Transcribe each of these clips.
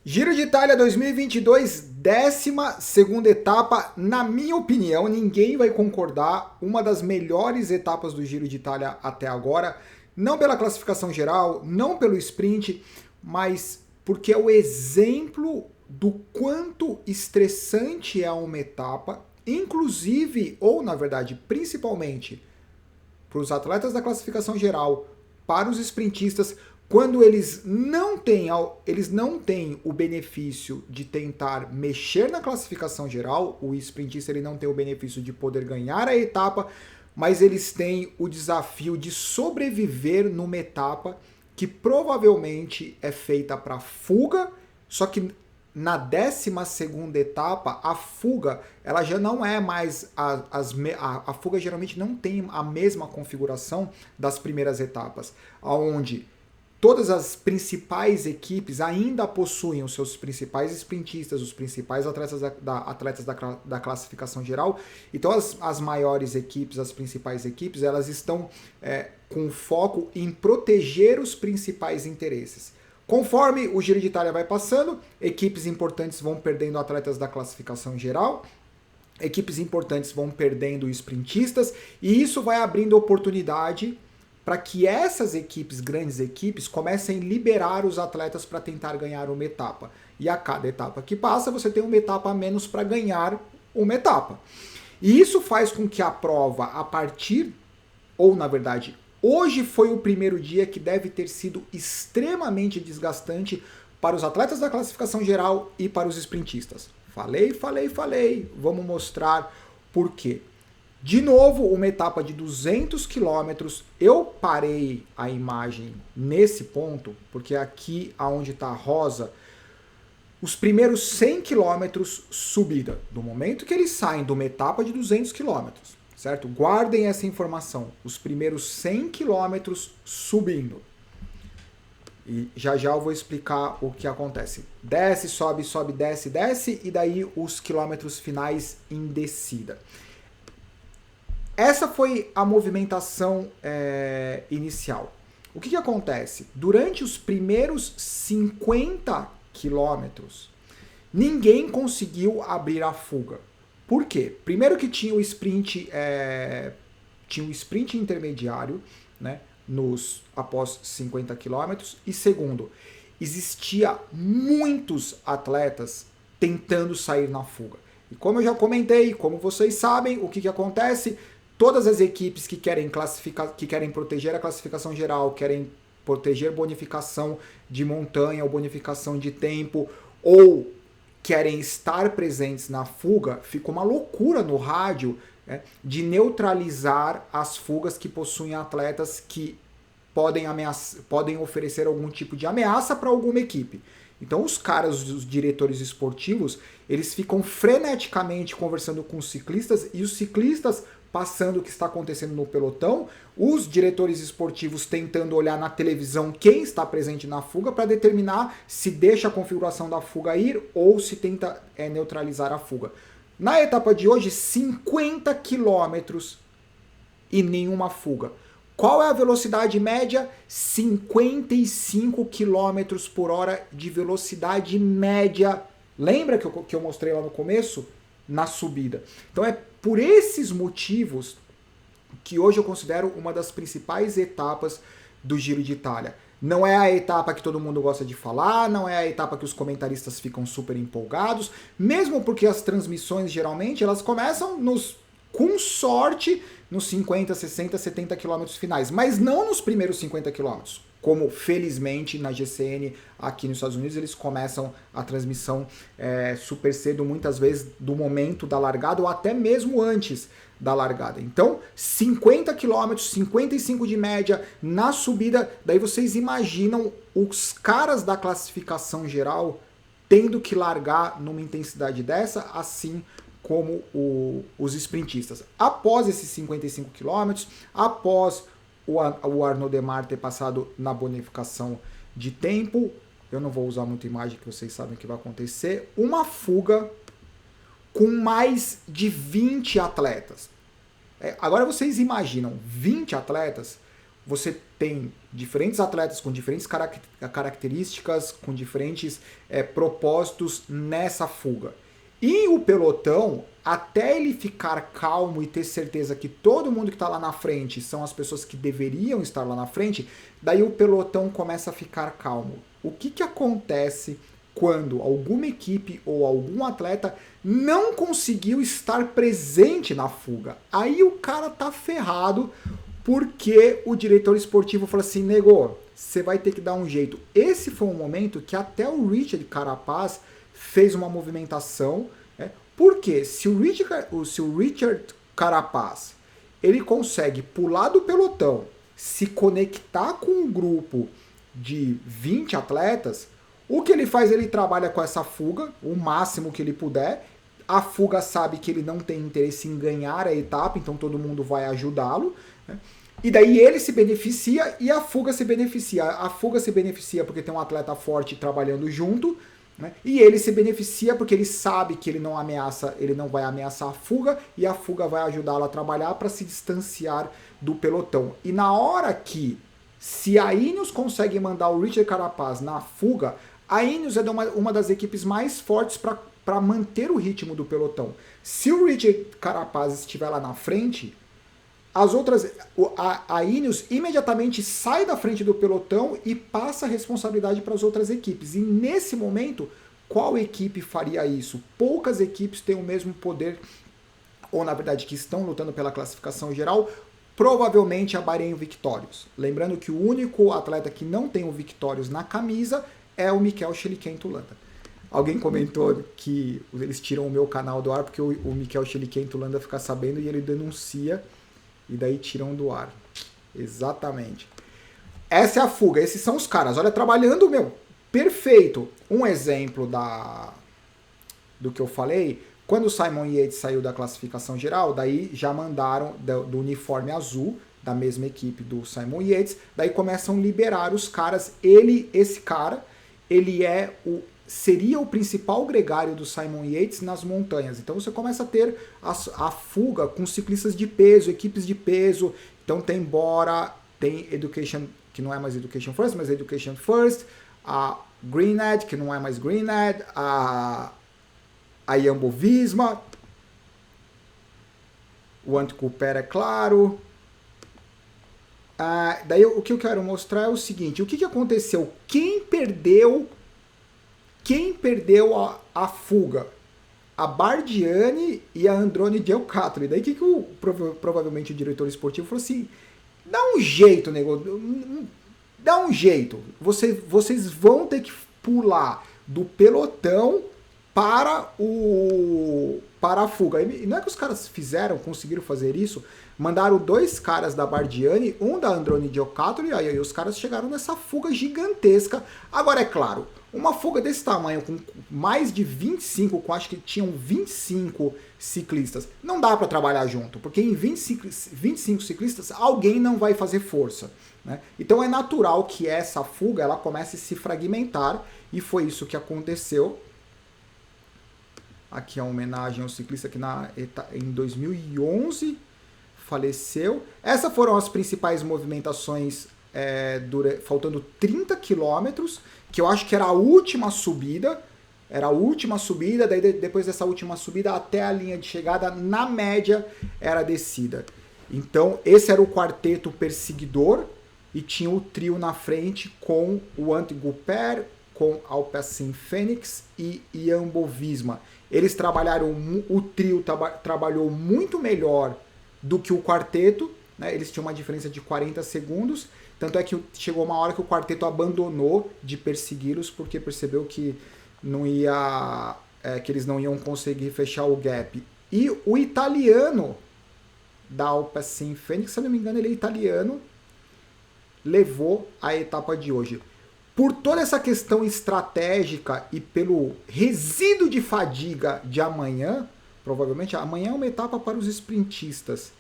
Giro de Itália 2022, 12ª etapa. Na minha opinião, ninguém vai concordar, uma das melhores etapas do Giro de Itália até agora. Não pela classificação geral, não pelo sprint, mas porque é o exemplo do quanto estressante é uma etapa, inclusive, ou na verdade, principalmente, para os atletas da classificação geral, para os sprintistas, quando eles não têm o benefício de tentar mexer na classificação geral, o sprintista ele não tem o benefício de poder ganhar a etapa, mas eles têm o desafio de sobreviver numa etapa que provavelmente é feita para fuga, só que na 12ª etapa, a fuga ela já não é mais a fuga geralmente não tem a mesma configuração das primeiras etapas, aonde todas as principais equipes ainda possuem os seus principais sprintistas, os principais atletas da classificação geral. Então as maiores equipes, as principais equipes, elas estão com foco em proteger os principais interesses. Conforme o Giro de Itália vai passando, equipes importantes vão perdendo atletas da classificação geral, equipes importantes vão perdendo sprintistas, e isso vai abrindo oportunidade para que essas equipes, grandes equipes, comecem a liberar os atletas para tentar ganhar uma etapa. E a cada etapa que passa, você tem uma etapa a menos para ganhar uma etapa. E isso faz com que a prova, na verdade, hoje foi o primeiro dia que deve ter sido extremamente desgastante para os atletas da classificação geral e para os sprintistas. Falei. Vamos mostrar por quê. De novo, uma etapa de 200 quilômetros. Eu parei a imagem nesse ponto, porque aqui onde está rosa, os primeiros 100 quilômetros subida, do momento que eles saem de uma etapa de 200 quilômetros, certo? Guardem essa informação, os primeiros 100 quilômetros subindo. E já eu vou explicar o que acontece. Desce, sobe, desce, e daí os quilômetros finais em descida. Essa foi a movimentação inicial. O que acontece? Durante os primeiros 50 quilômetros, ninguém conseguiu abrir a fuga. Por quê? Primeiro que tinha o sprint intermediário, né, após 50 quilômetros, e segundo, existia muitos atletas tentando sair na fuga. E como eu já comentei, como vocês sabem, o que acontece? Todas as equipes que querem proteger a classificação geral, querem proteger bonificação de montanha ou bonificação de tempo, ou querem estar presentes na fuga, fica uma loucura no rádio de neutralizar as fugas que possuem atletas que podem oferecer algum tipo de ameaça para alguma equipe. Então os diretores esportivos, eles ficam freneticamente conversando com os ciclistas, e os ciclistas passando o que está acontecendo no pelotão, os diretores esportivos tentando olhar na televisão quem está presente na fuga para determinar se deixa a configuração da fuga ir ou se tenta neutralizar a fuga. Na etapa de hoje, 50 quilômetros e nenhuma fuga. Qual é a velocidade média? 55 km por hora de velocidade média. Lembra que eu mostrei lá no começo? Na subida. Então é por esses motivos que hoje eu considero uma das principais etapas do Giro de Itália. Não é a etapa que todo mundo gosta de falar, não é a etapa que os comentaristas ficam super empolgados, mesmo porque as transmissões geralmente elas começam com sorte nos 50, 60, 70 quilômetros finais, mas não nos primeiros 50 quilômetros. Como felizmente na GCN aqui nos Estados Unidos eles começam a transmissão super cedo, muitas vezes do momento da largada ou até mesmo antes da largada. Então 50 km, 55 de média na subida, daí vocês imaginam os caras da classificação geral tendo que largar numa intensidade dessa, assim como os sprintistas. Após esses 55 km, após o Arnaud Démare ter passado na bonificação de tempo, eu não vou usar muita imagem que vocês sabem que vai acontecer, uma fuga com mais de 20 atletas. Agora vocês imaginam 20 atletas você tem diferentes atletas com diferentes características, com diferentes propósitos nessa fuga. E o pelotão, até ele ficar calmo e ter certeza que todo mundo que está lá na frente são as pessoas que deveriam estar lá na frente, daí o pelotão começa a ficar calmo. O que acontece quando alguma equipe ou algum atleta não conseguiu estar presente na fuga? Aí o cara tá ferrado, porque o diretor esportivo falou assim, nego, você vai ter que dar um jeito. Esse foi um momento que até o Richard Carapaz fez uma movimentação, né? Porque se o Richard Carapaz ele consegue pular do pelotão, se conectar com um grupo de 20 atletas, o que ele faz? Ele trabalha com essa fuga, o máximo que ele puder. A fuga sabe que ele não tem interesse em ganhar a etapa, então todo mundo vai ajudá-lo, né? E daí ele se beneficia e a fuga se beneficia. A fuga se beneficia porque tem um atleta forte trabalhando junto, né? E ele se beneficia porque ele sabe que ele não vai ameaçar a fuga, e a fuga vai ajudá-lo a trabalhar para se distanciar do pelotão. E na hora que, se a Ineos consegue mandar o Richard Carapaz na fuga, a Ineos é uma das equipes mais fortes para manter o ritmo do pelotão. Se o Richard Carapaz estiver lá na frente, a Ineos imediatamente sai da frente do pelotão e passa a responsabilidade para as outras equipes. E nesse momento, qual equipe faria isso? Poucas equipes têm o mesmo poder, ou na verdade que estão lutando pela classificação geral, provavelmente a Bahrein Victorious. Lembrando que o único atleta que não tem o Victorious na camisa é o Mikel Cheliquento Landa. Alguém comentou que eles tiram o meu canal do ar porque o Mikel Cheliquento Landa fica sabendo e ele denuncia, e daí tiram do ar. Exatamente. Essa é a fuga, esses são os caras. Olha, trabalhando, perfeito. Um exemplo do que eu falei, quando o Simon Yates saiu da classificação geral, daí já mandaram do uniforme azul, da mesma equipe do Simon Yates, daí começam a liberar os caras. Esse cara, ele seria o principal gregário do Simon Yates nas montanhas. Então você começa a ter a fuga com ciclistas de peso, equipes de peso. Então tem Bora, tem Education, que não é mais Education First, mas Education First, a Greened, que não é mais Greened, a Jumbo Visma, o Anticoper, é claro. Daí o que eu quero mostrar é o seguinte, o que aconteceu? Quem perdeu a fuga? A Bardiani e a Androni Giocattoli. E daí provavelmente o diretor esportivo falou assim, dá um jeito, nego, dá um jeito. Vocês vão ter que pular do pelotão para a fuga. E não é que os caras conseguiram fazer isso, mandaram 2 caras da Bardiani, um da Androni Giocattoli, e aí os caras chegaram nessa fuga gigantesca. Agora, é claro, uma fuga desse tamanho, com mais de 25, acho que tinham 25 ciclistas, não dá para trabalhar junto, porque em 25 ciclistas, alguém não vai fazer força, né? Então é natural que essa fuga ela comece a se fragmentar, e foi isso que aconteceu. Aqui é uma homenagem ao ciclista que em 2011 faleceu. Essas foram as principais movimentações, faltando 30 quilômetros, que eu acho que era a última subida. Daí depois dessa última subida até a linha de chegada, na média, era a descida. Então esse era o quarteto perseguidor, e tinha o trio na frente com o Anticoper, com Alpecin Fenix e Jumbo Visma. Eles o trio trabalhou muito melhor do que o quarteto, né? Eles tinham uma diferença de 40 segundos, tanto é que chegou uma hora que o quarteto abandonou de persegui-los, porque percebeu que que eles não iam conseguir fechar o gap. E o italiano da Alpecin Fenix, se eu não me engano ele é italiano, levou a etapa de hoje. Por toda essa questão estratégica e pelo resíduo de fadiga de amanhã, provavelmente amanhã é uma etapa para os sprintistas.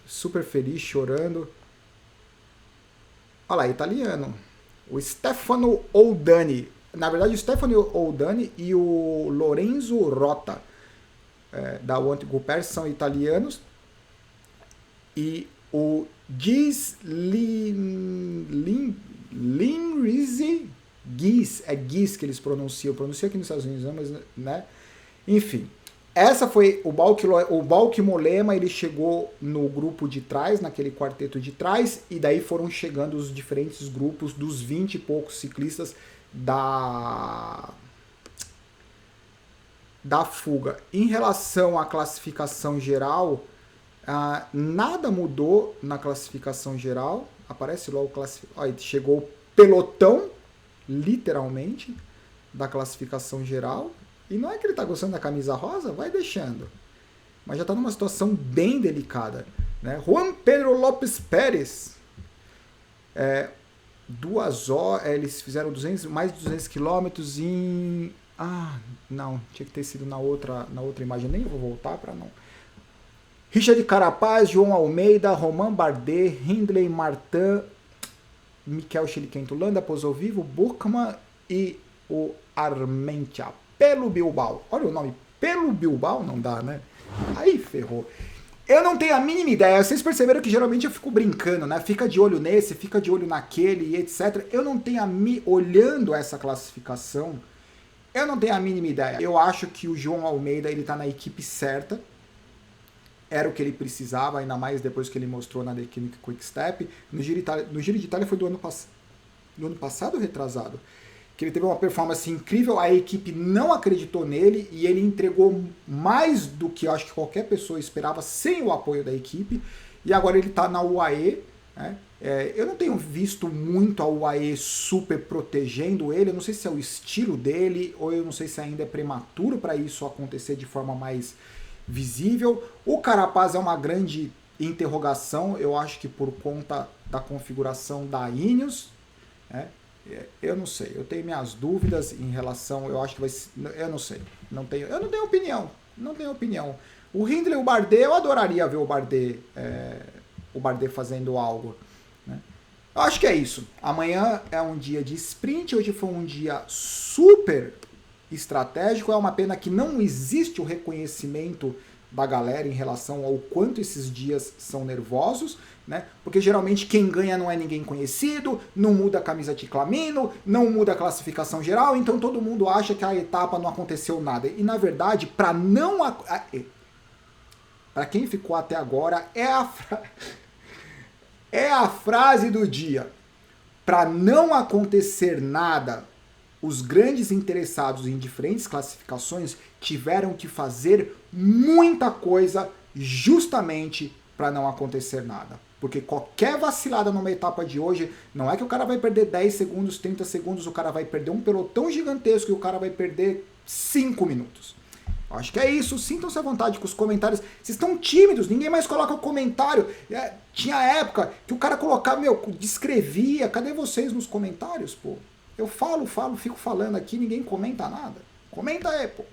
Super feliz, chorando. Olha lá, italiano. O Stefano Oldani. Na verdade, o Stefano Oldani e o Lorenzo Rota, da Anticoper, são italianos. e o Ginzlin Giz, é Giz que eles pronunciam aqui nos Estados Unidos, mas, né? Enfim, essa foi o Balquimolema, ele chegou no grupo de trás, naquele quarteto de trás, e daí foram chegando os diferentes grupos dos 20 e poucos ciclistas da fuga. Em relação à classificação geral, nada mudou na classificação geral. Aparece logo chegou o pelotão, literalmente, da classificação geral. E não é que ele tá gostando da camisa rosa, vai deixando. Mas já tá numa situação bem delicada, né? Juan Pedro Lopes Pérez. 2 horas, eles fizeram mais de 200 quilômetros em... não, tinha que ter sido na outra imagem, nem vou voltar para não... Richard Carapaz, João Almeida, Romain Bardet, Hindley Martin, Mikel Chiliquento, Landa Pozovivo, Buchmann e o Armentia. Pelo Bilbao. Olha o nome, Pelo Bilbao não dá, né? Aí ferrou. Eu não tenho a mínima ideia. Vocês perceberam que geralmente eu fico brincando, né? Fica de olho nesse, fica de olho naquele e etc. Eu não tenho olhando essa classificação, eu não tenho a mínima ideia. Eu acho que o João Almeida, ele tá na equipe certa. Era o que ele precisava, ainda mais depois que ele mostrou na The Chemical Quick Step. No Giro de Itália foi do ano passado ou retrasado? Que ele teve uma performance incrível, a equipe não acreditou nele e ele entregou mais do que eu acho que qualquer pessoa esperava sem o apoio da equipe. E agora ele está na UAE, né? Eu não tenho visto muito a UAE super protegendo ele, eu não sei se é o estilo dele ou eu não sei se ainda é prematuro para isso acontecer de forma mais visível. O Carapaz é uma grande interrogação, eu acho que por conta da configuração da Ineos, né? Eu não sei, eu tenho minhas dúvidas em relação, eu acho que vai ser, eu não sei, eu não tenho opinião. O Hindley e o Bardet, eu adoraria ver o Bardet fazendo algo, né? Eu acho que é isso. Amanhã é um dia de sprint, hoje foi um dia super estratégico, é uma pena que não existe o reconhecimento da galera em relação ao quanto esses dias são nervosos, né? Porque geralmente quem ganha não é ninguém conhecido, não muda a camisa de Clamino, não muda a classificação geral, então todo mundo acha que a etapa não aconteceu nada. E na verdade, para quem ficou até agora, é a frase do dia. Para não acontecer nada, os grandes interessados em diferentes classificações tiveram que fazer muita coisa justamente para não acontecer nada. Porque qualquer vacilada numa etapa de hoje, não é que o cara vai perder 10 segundos, 30 segundos, o cara vai perder um pelotão gigantesco e o cara vai perder 5 minutos. Acho que é isso, sintam-se à vontade com os comentários. Vocês estão tímidos, ninguém mais coloca o comentário. Tinha época que o cara colocava, descrevia, cadê vocês nos comentários, pô? Eu falo, fico falando aqui, ninguém comenta nada. Comenta aí, pô.